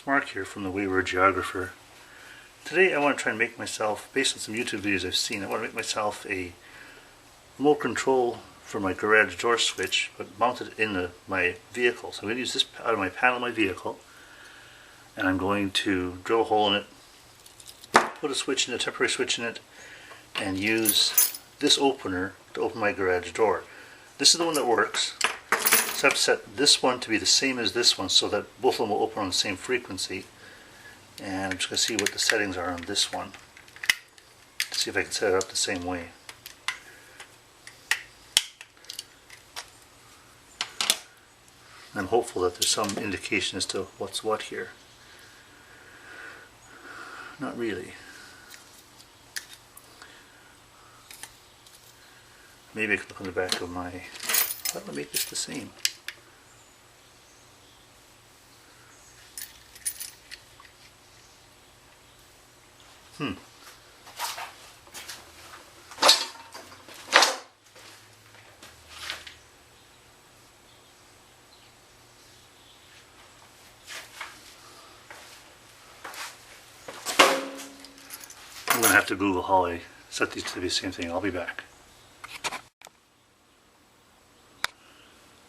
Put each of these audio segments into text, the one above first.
It's Mark here from the Wayward Geographer. Today I want to try and make myself, based on some YouTube videos I've seen, I want to make myself a remote control for my garage door switch, but mounted in my vehicle. So I'm going to use this out of my panel of my vehicle, and I'm going to drill a hole in it, put a switch in, a temporary switch in it, and use this opener to open my garage door. This is the one that works. So I have to set this one to be the same as this one so that both of them will open on the same frequency. And I'm just going to see what the settings are on this one to see if I can set it up the same way. I'm hopeful that there's some indication as to what's what here. Not really. Maybe I can look on the back of my... How do I make this the same? I'm going to have to Google how I set these to be the same thing. I'll be back.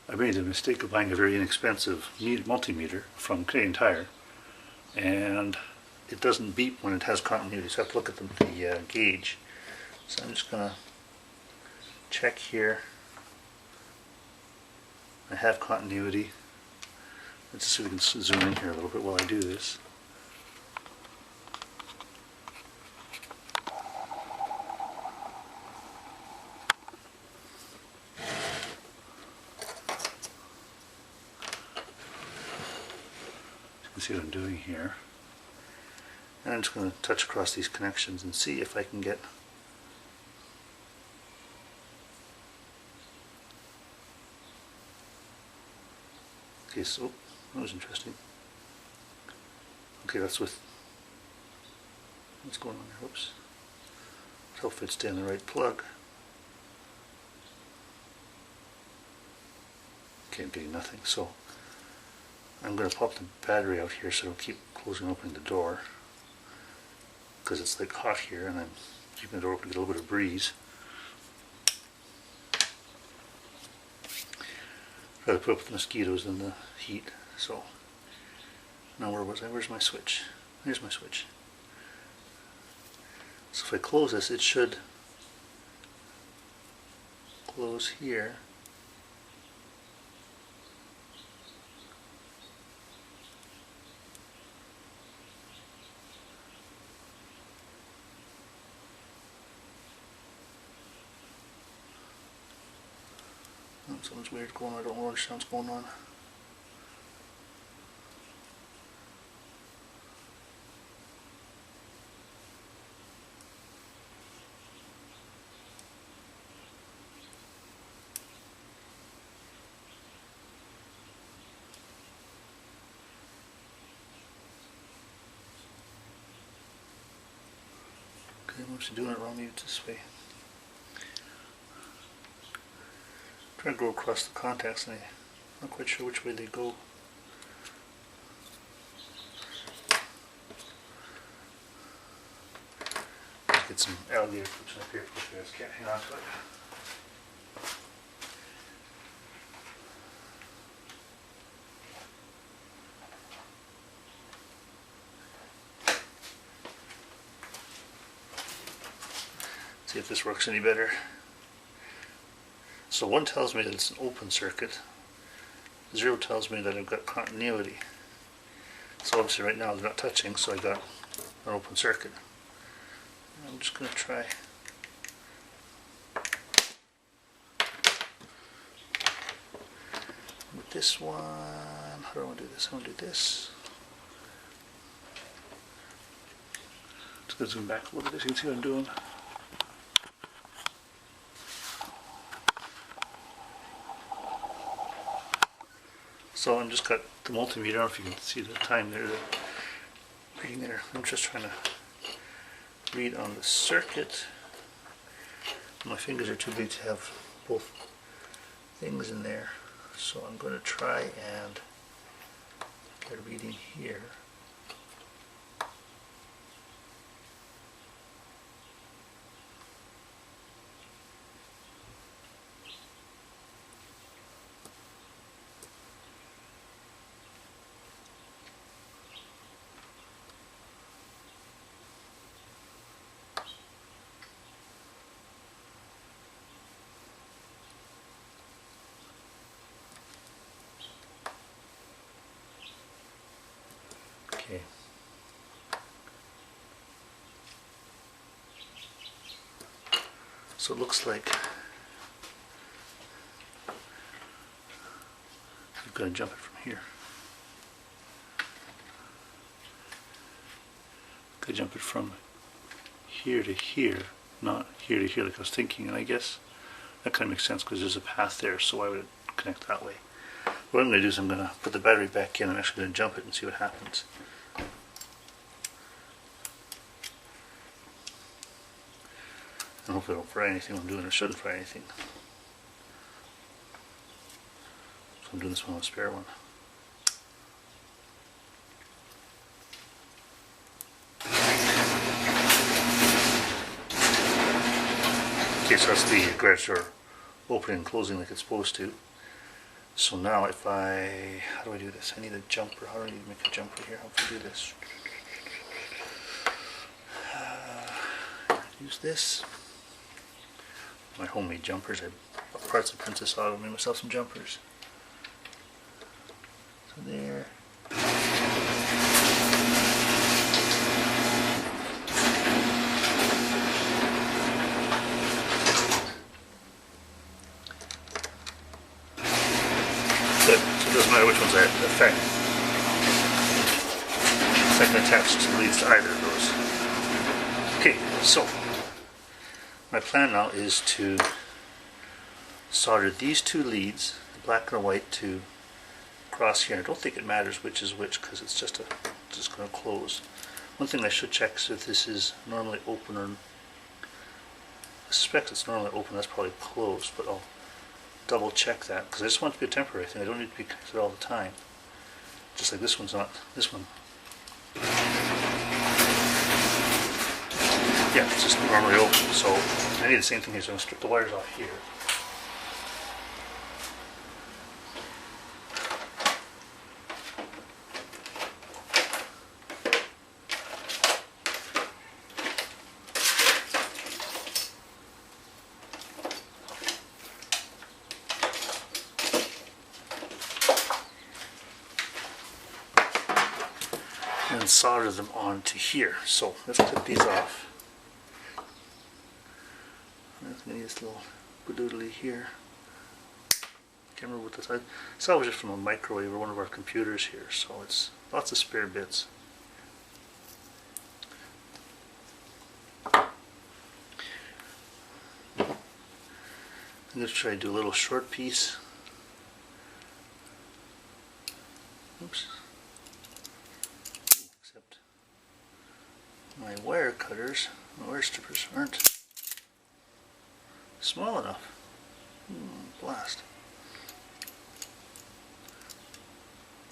I made the mistake of buying a very inexpensive multimeter from Canadian Tire, and it doesn't beep when it has continuity, so I have to look at the gauge. So I'm just going to check here. I have continuity. Let's see if we can zoom in here a little bit while I do this. You can see what I'm doing here. And I'm just going to touch across these connections and see if I can get okay, so that was interesting. Okay, that's with what's going on here. Oops. Hopefully it's in the right plug. Okay, I'm getting nothing. So I'm going to pop the battery out here so it'll keep closing and opening the door, because it's like hot here and I'm keeping the door open to get a little bit of breeze. I'd rather put up with the mosquitoes than the heat. So now where was I? Where's my switch? Here's my switch. So if I close this, it should close here. Something's weird going on. I don't know what sounds going on. Okay, I'm actually doing it wrong. Maybe it's this way. Trying to go across the contacts and I'm not quite sure which way they go. Let's get some alligator clips up here because you guys can't hang on to it. See if this works any better. So 1 tells me that it's an open circuit, 0 tells me that I've got continuity. So obviously right now they're not touching, so I got an open circuit. I'm just going to try. With this one, how do I want to do this? I want to do this. Just going to zoom back a little bit so you can see what I'm doing. So I'm just got the multimeter. I don't know if you can see the time there, the reading there. I'm just trying to read on the circuit. My fingers are too big to have both things in there, so I'm going to try and get a reading here. So it looks like I've got to jump it from here. Got to jump it from here to here, not here to here like I was thinking, and I guess that kind of makes sense because there's a path there, so why would it connect that way? What I'm going to do is I'm going to put the battery back in. I'm actually going to jump it and see what happens. And hopefully I don't fry anything I'm doing. I shouldn't fry anything. So I'm doing this one on a spare one. Okay, so that's the garage door opening and closing like it's supposed to. So now if I, how do I do this? I need a jumper. How do I need to make a jumper here? How do I do this? Use this. My homemade jumpers. I bought parts of Princess Auto, made myself some jumpers. So there. Good. So it doesn't matter which ones I affect. So I can attach to leads to either of those. Okay, so my plan now is to solder these two leads, the black and the white, to cross here. I don't think it matters which is which because it's just going to close. One thing I should check is if this is normally open or I suspect it's normally open. That's probably closed, but I'll double check that because I just want it to be a temporary thing. I don't need to be connected all the time. Just like this one's not. This one. Yeah, it's just normally open, so I need the same thing here, so I'm going to strip the wires off here. And solder them onto here. So let's clip these off. I'm going to need this little badoodly here. Can't remember what this is. I salvaged it from a microwave or one of our computers here, so it's lots of spare bits. I'm going to try to do a little short piece. Oops. Except my wire cutters, my wire strippers aren't small enough. Blast.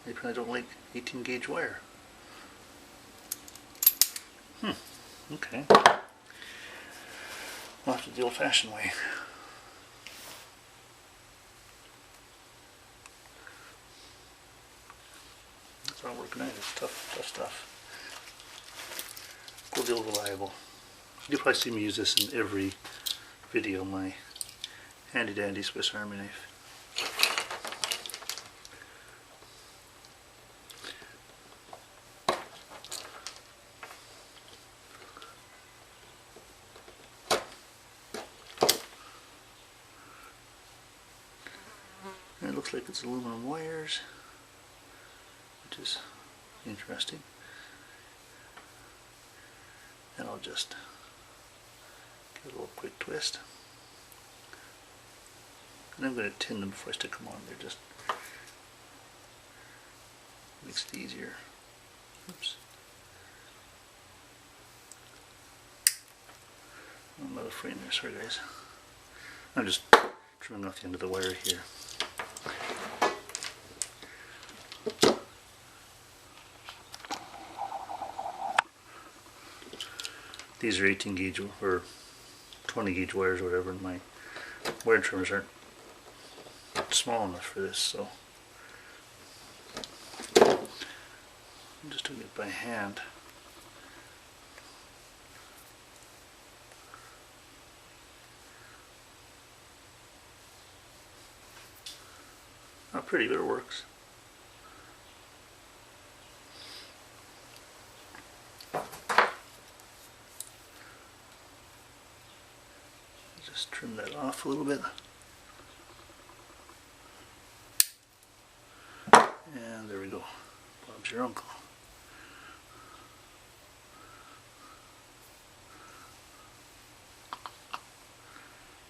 Maybe I don't like 18 gauge wire. Okay. I'll have to do the old fashioned way. It's not working either. It's tough stuff. Good deal reliable. You'll probably see me use this in every video, my handy dandy Swiss Army knife. And it looks like it's aluminum wires, which is interesting. And I'll just give it a little quick twist. And I'm going to tin them before I stick them on. They're just makes it easier. Oops. Another frame there, sorry guys. I'm just trimming off the end of the wire here. These are 18 gauge or 20 gauge wires or whatever, and my wire trimmers aren't small enough for this, so I'm just doing it by hand. Not pretty, but it works. Just off a little bit. And there we go. Bob's your uncle.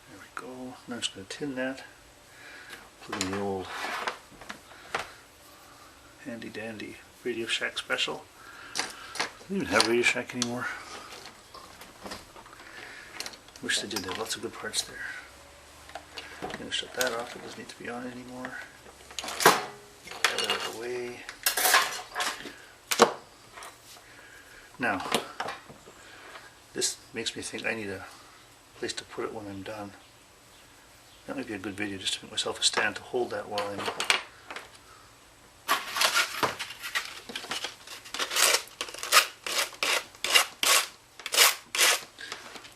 There we go. Now I'm just going to tin that. Put in the old handy dandy Radio Shack special. I don't even have Radio Shack anymore. Wish they did. They have lots of good parts there. I'm going to shut that off. It doesn't need to be on anymore. Get that out of the way. Now, this makes me think I need a place to put it when I'm done. That might be a good video just to make myself a stand to hold that while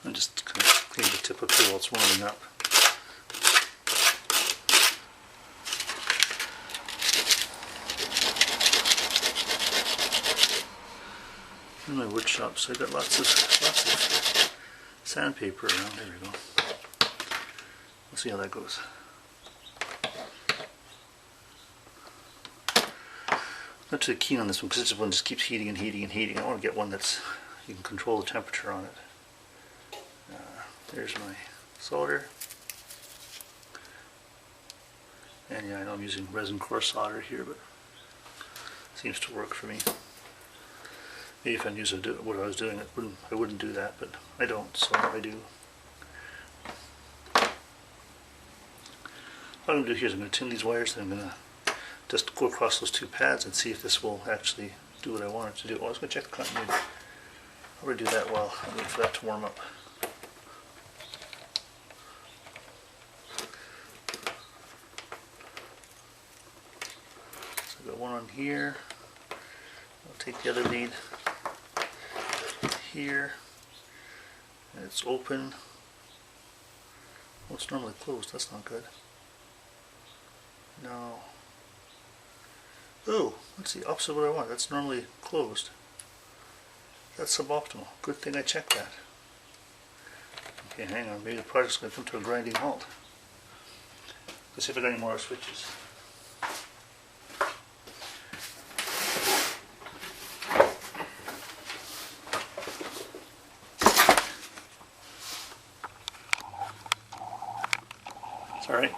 I'm just kind of clean the tip up here while it's warming up. In my wood shop, so I got lots of sandpaper around. There we go. We'll see how that goes. Not too keen on this one because this one just keeps heating and heating and heating. I want to get one that's you can control the temperature on it. There's my solder. And yeah, I know I'm using resin core solder here, but it seems to work for me. Maybe if I knew what I was doing, I wouldn't do that, but I don't, so I do. What I'm going to do here is I'm going to tin these wires, and I'm going to just go across those two pads and see if this will actually do what I want it to do. Oh, I was going to check the continuity. I'll do that while I'm waiting for that to warm up. So I've got one on here. I'll take the other lead here, and it's open. Well, it's normally closed. That's not good. No. Oh, that's the opposite of what I want. That's normally closed. That's suboptimal. Good thing I checked that. Okay, hang on. Maybe the project's going to come to a grinding halt. Let's see if I got any more switches. It's alright.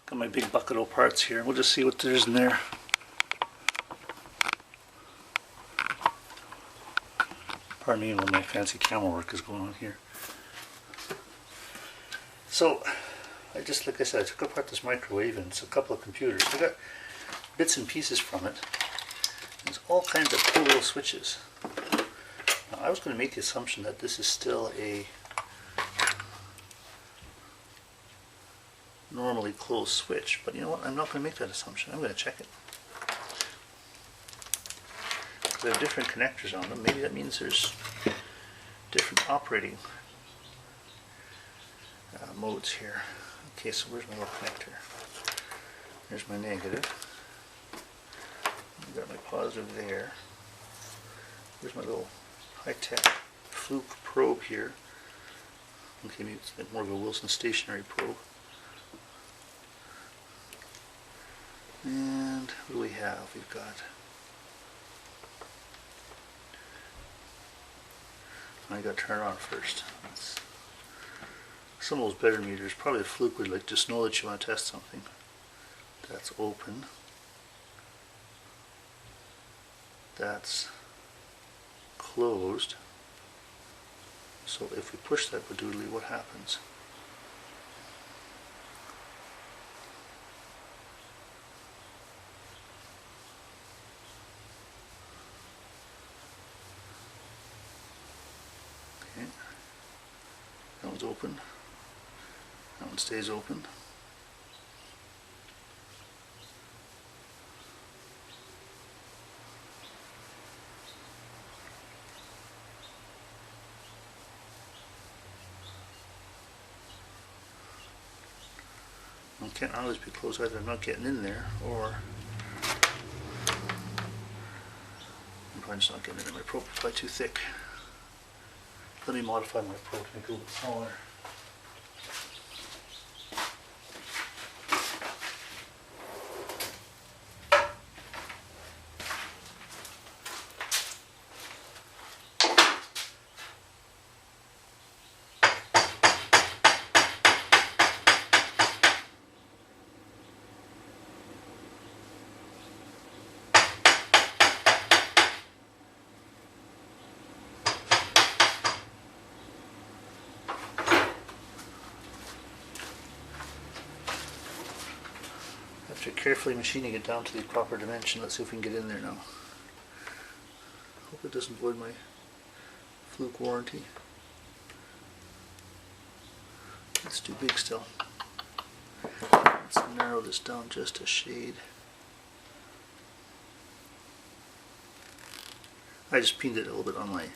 Got my big bucket of parts here. We'll just see what there's in there. Pardon me while my fancy camera work is going on here. So, like I said, I took apart this microwave and it's a couple of computers. I got bits and pieces from it. There's all kinds of cool little switches. Now, I was going to make the assumption that this is still a normally closed switch, but you know what, I'm not going to make that assumption. I'm going to check it. Because they have different connectors on them. Maybe that means there's different operating modes here. Okay, so where's my little connector? There's my negative. I've got my positive there. Here's my little high-tech fluke probe here. Okay, maybe it's like more of a Wilson stationary probe. And what do we have? We've got, I got to turn it on first. Some of those better meters, probably a fluke would like just know that you want to test something. That's open. That's closed. So if we push that badoodly, what happens? Okay. That one's open. That one stays open. It can't always be closed either. I'm not getting in there, or I'm probably just not getting in there. My probe is probably too thick. Let me modify my probe to make it a little bit smaller. After carefully machining it down to the proper dimension, let's see if we can get in there now. Hope it doesn't void my fluke warranty. It's too big still. Let's narrow this down just a shade. I just pinned it a little bit on my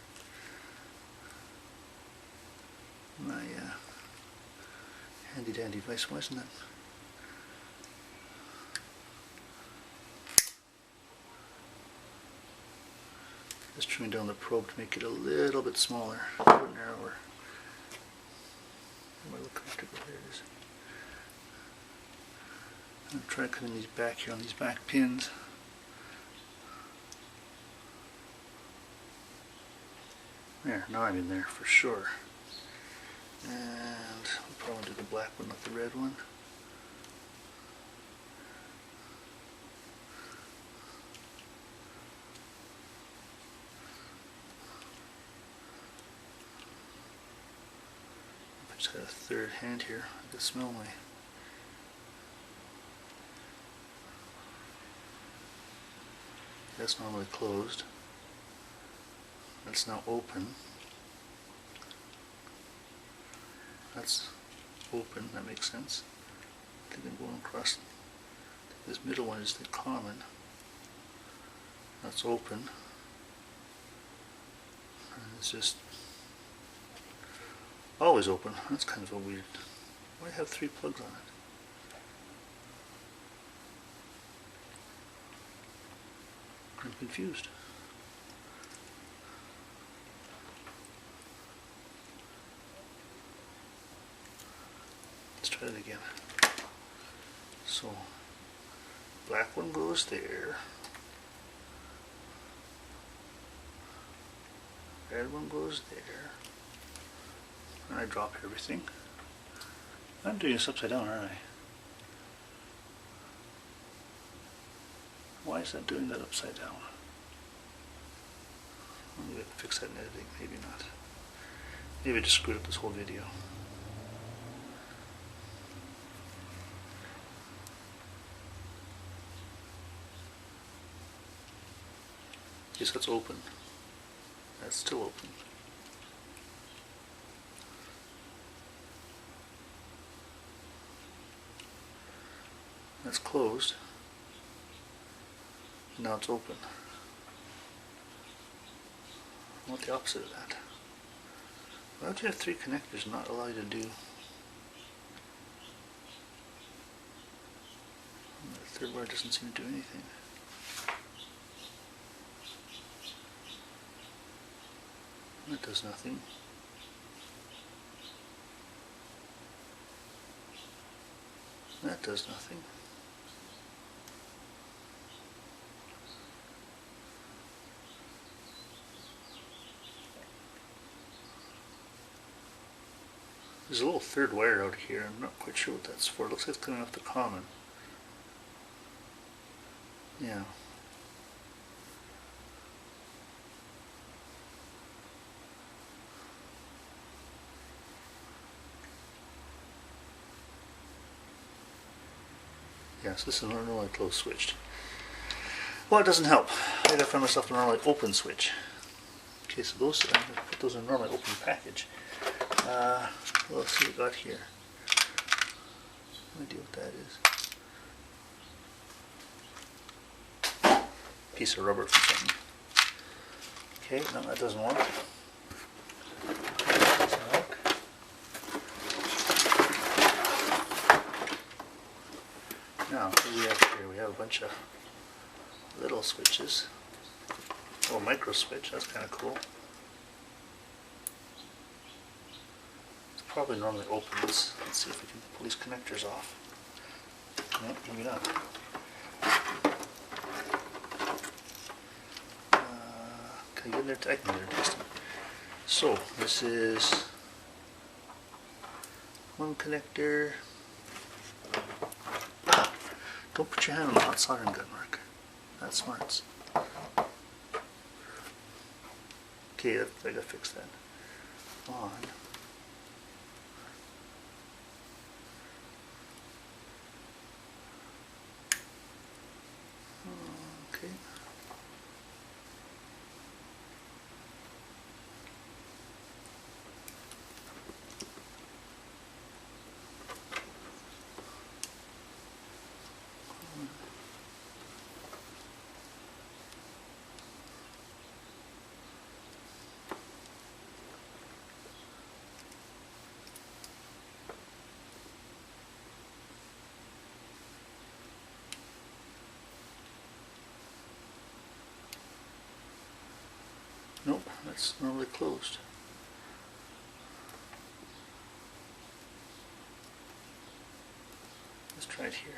handy dandy device. Why isn't that? Just trimming down the probe to make it a little bit smaller, a little bit narrower. Am I looking comfortable? There it is. I'm trying to cut in these back here on these back pins. There, now I'm in there for sure. And we'll probably do the black one, not the red one. I just had a third hand here. I can smell my... That's normally closed. That's now open. That's open, that makes sense. I think I'm going across. This middle one is the common. That's open. And it's just always open. That's kind of a weird. Why have 3 plugs on it? I'm confused. Let's try it again. So, black one goes there. Red one goes there. And I drop everything. I'm doing this upside down, aren't I? Why is that doing that upside down? Maybe I can fix that in editing, maybe not. Maybe I just screwed up this whole video. Yes, that's open. That's still open. That's closed. Now it's open. I want the opposite of that. Why would you have 3 connectors and not allow you to do? The third wire doesn't seem to do anything. That does nothing. That does nothing. There's a little third wire out here. I'm not quite sure what that's for. It looks like it's coming off the common. Yeah. Yeah, so this is normally closed switched. Well, it doesn't help. I gotta find myself a normally open switch. Okay, so those, I'm gonna put those in a normally open package. Well, let's see what we got here. No idea what that is. Piece of rubber for something. Okay, no, that doesn't work. Doesn't work. Now, what do we have here? We have a bunch of little switches. Oh, micro switch, that's kind of cool. Probably normally open. Let's see if we can pull these connectors off. Nope, maybe not. Can I get in there? I can get in there testing. So this is one connector. Ah, don't put your hand on the hot soldering gun, Mark. That's smart. Okay, I gotta fix that. On. Nope, that's normally closed. Let's try it here.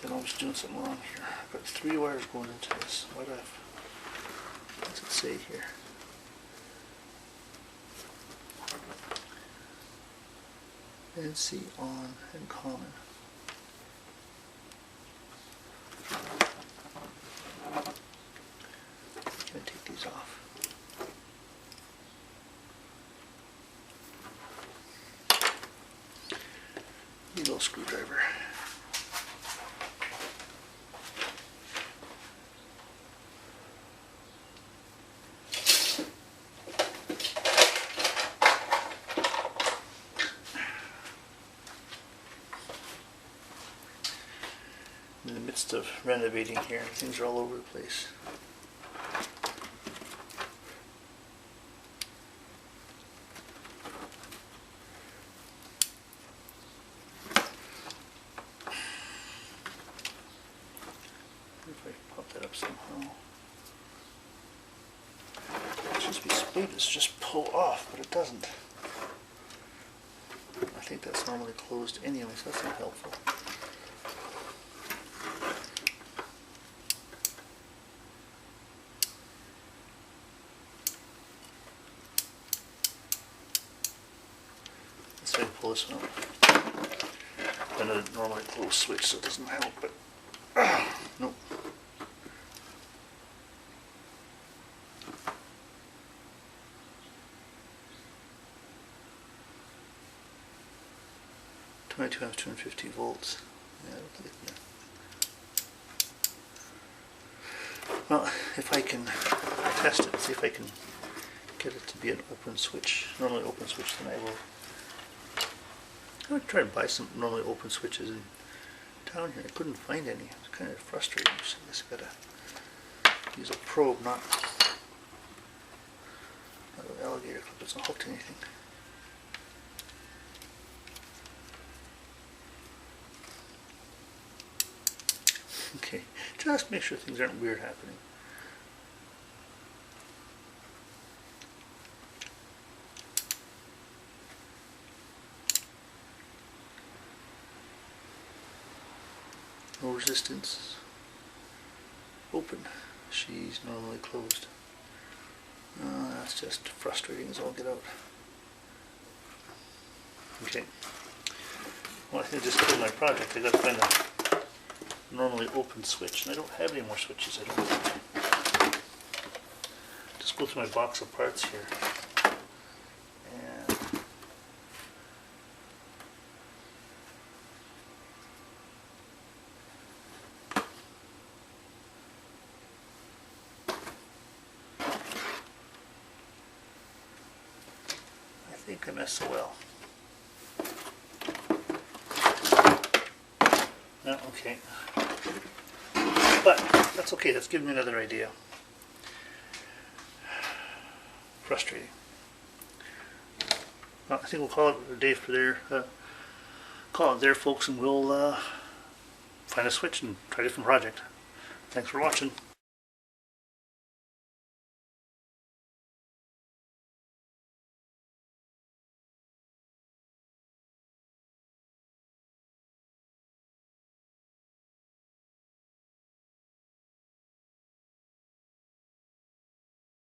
I know I was doing something wrong here. I've got 3 wires going into this. What's it say here? NC on and common. I'm going to take these off. Need a little screwdriver. In the midst of renovating here, things are all over the place. If I pop that up somehow. It's just be smooth, it's just pull off, but it doesn't. I think that's normally closed anyway, so that's not helpful. Let's try to pull this one out. Another normally closed switch, so it doesn't help, but nope. Times 250 volts. Yeah, I don't think Well, if I can test it, see if I can get it to be an open switch, normally open switch, then I will try to buy some normally open switches in town here. I couldn't find any. It's kind of frustrating. So I guess I gotta use a probe, not an alligator clip. It's not hooked to anything. Okay, just make sure things aren't weird happening. No resistance. Open. She's normally closed. That's just frustrating as all get out. Okay. Well, I think I just killed my project. I got to find a normally open switch, and I don't have any more switches. I don't think. Just go through my box of parts here. And I think I'm SOL. No, okay. But that's okay, that's giving me another idea. Frustrating. Well, I think we'll call it a day for call it there, folks, and we'll find a switch and try a different project. Thanks for watching.